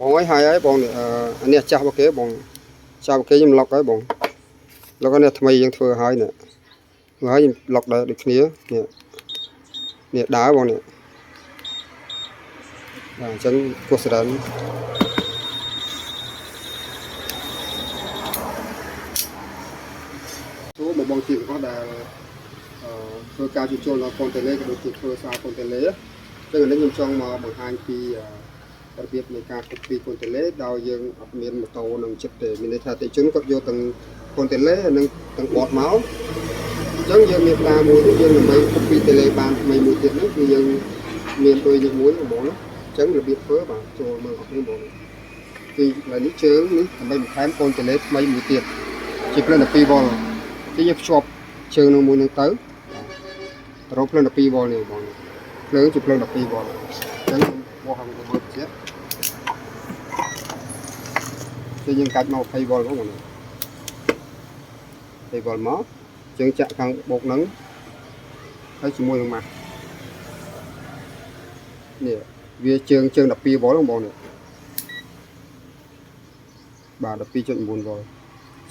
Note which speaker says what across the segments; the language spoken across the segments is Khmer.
Speaker 1: បងអើយហើយហើយបងនេះចាស់របស់គេបងចាស់របស់គេខ្ញុំឡុកហើយបងឡុកនេះថ្មីយើងធ្វើហើយនេះធ្វើហើយខ្ញុំឡុកដែរដូចគ្នានេះដើរបងនេះបាទអញ្ចឹងគោះស្ដានចូលបងទៀតក៏ដែលធ្វើការជួសជុលនៅកូនតេឡេក៏ដូចជាធ្វើសារកូនតេឡេអញ្ចឹងនេះខ្ញុំចង់មកបង្ហាញពីរបៀបនៃការគប់ពីកូនតេឡេដោយយើងអត់មានម៉ូតូនឹងចិត្តទេមានន័យថាអតិជនគាត់យកទាំងកូនតេឡេនិងទាំងបតមកអញ្ចឹងយើងមានការមួយយើងដើម្បីគប់ពីតេឡេបានថ្មីមួយទៀតហ្នឹងគឺយើងមានដូចនេះមួយហ្មងណាអញ្ចឹងរបៀបធ្វើបាទចូលមើលអស់នេះបងគឺឥឡូវនេះជើងនេះដើម្បីបន្ថែមកូនតេឡេថ្មីមួយទៀតជាភ្លើង12វ៉ុលគឺយើងភ្ជាប់ជើងនឹងមួយនឹងទៅរកភ្លើង12វ៉ុលនេះបងភ្លើងជាភ្លើង12វ៉ុលអញ្ចឹងបោះឲ្យមើលទៀតគឺយើងកាច់មក20វ៉ុលហ្នឹង20វ៉ុលមកជើងចាក់ខាងបោកហ្នឹងហើយជាមួយនឹងម៉ាស់នេះវាជើង12វ៉ុលហ្នឹងបងនេះបាទ 12.9 វ៉ុល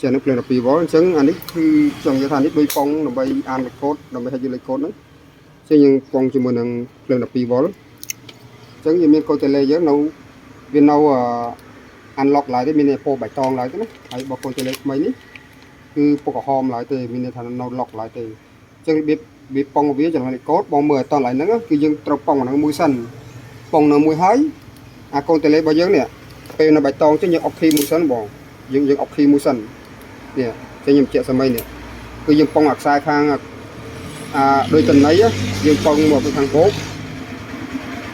Speaker 1: ជានឹងភ្លើង12វ៉ុលអញ្ចឹងអានេះគឺចង់និយាយថានេះដូចប៉ុងដើម្បីអានលេខកូដដើម្បីឲ្យយល់លេខកូដហ្នឹងអញ្ចឹងយើងប៉ុងជាមួយនឹងភ្លើង12វ៉ុលអញ្ចឹងយើងមានកូនតេឡេយើងនៅវានៅunlock ឡើយទេមានពណ៌បៃតងឡើយទេណាហើយបើកូនតេឡេថ្មីនេះគឺពណ៌ក្រហមឡើយទេមានន័យថានៅ lock ឡើយទេអញ្ចឹងវាប៉ុងវាចំណុចលេខកូដបងមើលឲ្យតឡើយហ្នឹងគឺយើងត្រូវប៉ុងអាហ្នឹងមួយសិនប៉ុងនៅមួយហើយអាកូនតេឡេរបស់យើងនេះពេលនៅបៃតងចឹងយើងអុកឃីមួយសិនបងយើងអុកឃីមួយសិននេះចឹងខ្ញុំជែកសម័យនេះគឺយើងប៉ុងអាខ្សែខាងដូចតន័យយើងប៉ុងមកពីខាងបោក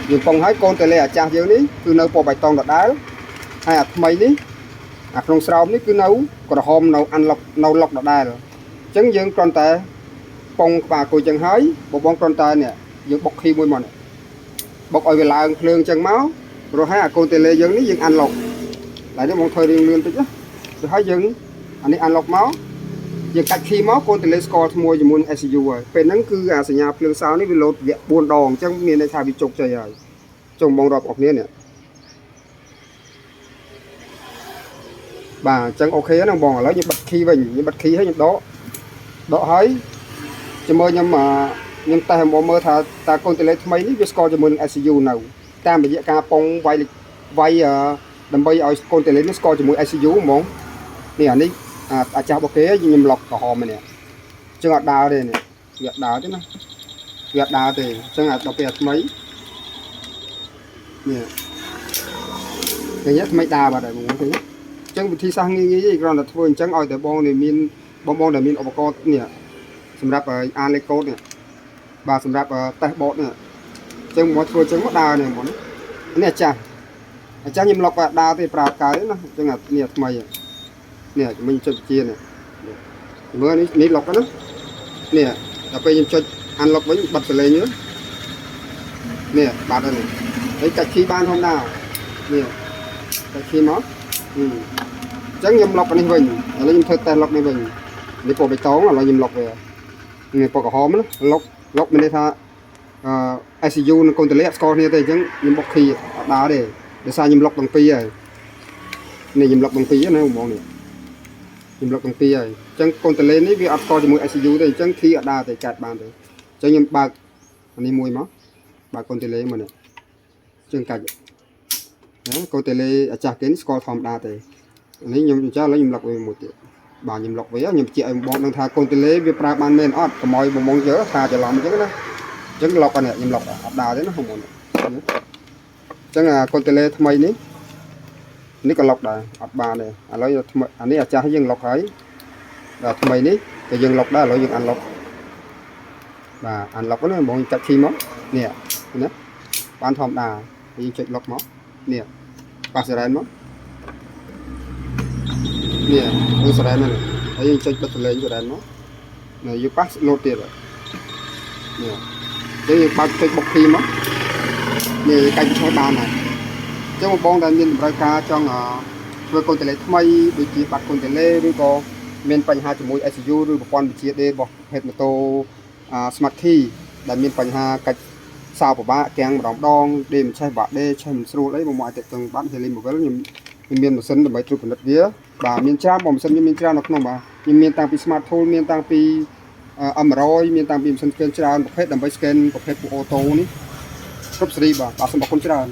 Speaker 1: យើងប៉ុងហើយកូនតេឡេអាចាស់យើងនេះគឺនៅពណ៌បៃតងដដែលហើយអាថ្មីនេះអាក្នុងស្រោមនេះគឺនៅក្រហមនៅ unlock នៅ lock ដដែលអញ្ចឹងយើងគ្រាន់តែប៉ុងក្បាលគួយចឹងហើយបងគ្រាន់តែនេះយើងបុកឃីមួយមកនេះបុកឲ្យវាឡើងភ្លើងចឹងមករហូតហើយអាកូនតេឡេយើងនេះយើង unlock ឡើយនេះបងធ្វើរៀងលឿនតិចណាទៅហើយយើងអានេះ unlock មកយើងកាច់ឃីមកកូនតេឡេស្គាល់ឈ្មោះជាមួយ SU ហើយពេលហ្នឹងគឺអាសញ្ញាភ្លើងសោនេះវាលោតវគ្គ4ដងអញ្ចឹងមានន័យថាវាជោគជ័យហើយចុងបងរាប់អស់គ្នានេះបាទអញ្ចឹងអូខេហ្នឹងបងឥឡូវយើងបិទឃីវិញយើងបិទឃីហើយខ្ញុំដកហើយជាមួយខ្ញុំតេស្តមកមើលថាតើកូនតេឡេថ្មីនេះវាស្គាល់ជាមួយនឹង SU នៅតាមរយៈការប៉ុងវាយដើម្បីឲ្យកូនតេឡេនេះស្គាល់ជាមួយ SU ហ្មងនេះអានេះអាចាស់របស់គេខ្ញុំឡុកក្រហមនេះអញ្ចឹងអត់ដើរទេនេះវាអត់ដើរទេណាវាអត់ដើរទេអញ្ចឹងដល់ពេលថ្មីនេះឃើញថ្មីដើរបាត់ហើយបងឃើញអញ្ចឹងវិធីសាស្ត្រងាយៗគ្រាន់តែធ្វើអញ្ចឹងឲ្យតែបងដែលមានបងដែលមានឧបករណ៍នេះសម្រាប់អានលេខកូដនេះបាទសម្រាប់តេស្តបតនេះអញ្ចឹងមកធ្វើអញ្ចឹងមកដើរនេះបងនេះអាចាស់ខ្ញុំឡុកដើរទេប្រើកើទេណាអញ្ចឹងនេះថ្មីនេះមិញចុចជានេះមើលនេះឡុកណានេះដល់ពេលខ្ញុំចុចអានឡុកវិញបិទសលេងនេះបាត់ហើយនេះហើយកាច់คีបានធម្មតានេះកាច់คีមកអញ្ចឹងខ្ញុំឡុកនេះវិញឥឡូវខ្ញុំធ្វើតេស្តឡុកនេះវិញនេះពណ៌បៃតងឥឡូវខ្ញុំឡុកវានេះពណ៌ក្រហមណាឡុកមានន័យថា SU និងកូនតេឡេស្គាល់គ្នាទេអញ្ចឹងខ្ញុំបុក key អត់ដើរទេដោយសារខ្ញុំឡុកទាំងពីរហើយនេះខ្ញុំឡុកទាំងពីរណាបងនេះខ្ញុំឡុកទាំងពីរហើយអញ្ចឹងកូនតេឡេនេះវាអត់ស្គាល់ជាមួយ SU ទេអញ្ចឹង key អត់ដើរទេកាត់បានទេអញ្ចឹងខ្ញុំបើកអានេះមួយមកបើកកូនតេឡេមកនេះអញ្ចឹងកាច់កូនតេឡេអាចាស់គេនេះស្គាល់ធម្មតាទេនេះខ្ញុំចាស់ឥឡូវខ្ញុំឡុកវាមួយទៀតបាទខ្ញុំឡុកវាខ្ញុំជិះឲ្យបងនឹងថាកូនតេឡេវាប្រើបានមែនអត់កុំឲ្យបងយើថាច្រឡំអញ្ចឹងណាអញ្ចឹងឡុកអានេះខ្ញុំឡុកអត់ដើរទេណាបងប្អូនអញ្ចឹងកូនតេឡេថ្មីនេះក៏ឡុកដែរអត់បានទេឥឡូវអានេះអាចាស់យើងឡុកហើយដល់ថ្មីនេះក៏យើងឡុកដែរឥឡូវយើងអានឡុកបាទអានឡុកណាបងចាក់ឈីមកនេះណាបានធម្មតាយើងចុចឡុកមកនេះប៉ាសរ៉ែនមកនេះយើងសរ៉ែនហ្នឹងហើយយើងចុចបិទសលេងសរ៉ែនមកនេះយើងប៉ាសលោតទៀតនេះយើងបើកចុចបុកធីមកនេះកាច់ឆ្លៃបានហើយអញ្ចឹងបងដែលមានតម្រូវការចង់ធ្វើកូនតេឡេថ្មីដូចជាបាត់កូនតេឡេឬក៏មានបញ្ហាជាមួយ SU ឬប្រព័ន្ធវិទ្យាដេរបស់ហេតុម៉ូតូSmart Key ដែលមានបញ្ហាកាច់ sao của bạn keng đóng đong đêm chơi bạc đê chơi mình sưu lấy một mọi tiệc từng bạn thì lên một cái nhưng miền một sân mấy chục phần đất vía bà miền tra bom sân như miền tra nó không bà nhưng miền tăng pi smartphone miền tăng pi âm rồi miền tăng pi sân scan tra một hết đầm bay scan một hết bộ ô tô ní cấp 3 bà xong một con tra